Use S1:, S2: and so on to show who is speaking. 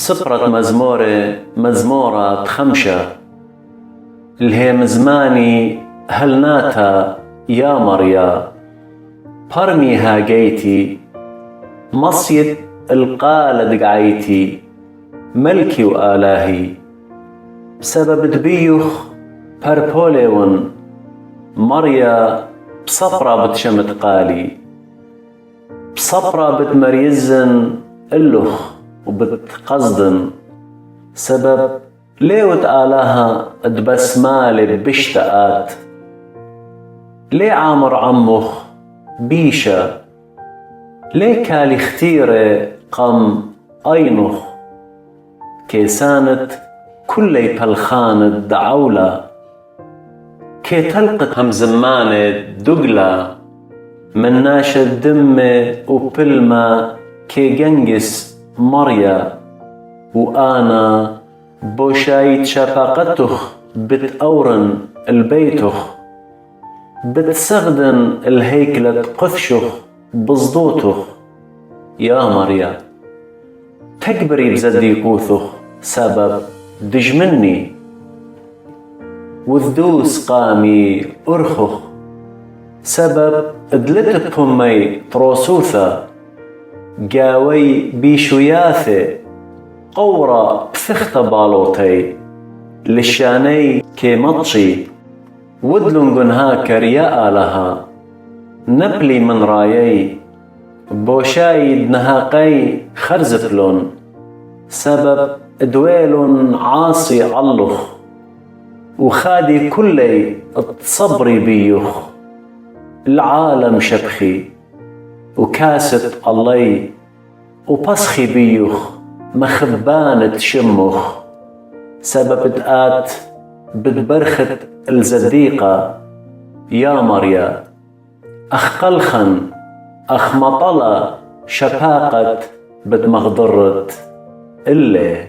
S1: بسبرة مزمورة خمشة اللي مزماني هل ناتا يا مريا برمي هاجيتي مصيد القالة دقعيتي ملكي وآلاهي بسبب دبيوخ باربوليون مريا بصفرة بتشمت قالي بصفرة بتمريزن اللخ وبتقصدن سبب ليه آلاها دبسمالي بشتاقات ليه عامر عمخ بيشا ليه كالي اختيري قم أينخ كيسانت كلي بلخانت دعولة كي تلقت هم زمانة دقلة من ناشد دمي وبلمة كي جنجس مريا وأنا بوشايت شفاقتخ بتأورن البيتخ بتسغدن الهيكلة قثشخ بصدوتخ يا مريا تكبري بزدي قوثخ سبب دجمني وذدوس قامي أرخخ سبب ادلت بهمي تروسوثا جاوي بيشوياثي قورة بثخت بالوتي للشاني كي مطشي ودلنقن هاكر يا آلها نبلي من رايي بوشايد نهاقي خرزفلون سبب دويل عاصي علخ وخادي كلي التصبري بيوخ العالم شبخي وكاسة الله وبسخي بيوخ مخبانة شمخ سبب دقات بتبرخت الزديقة يا مريا أخ قلخن أخ مطلة شفاقة بتمغضرت اللي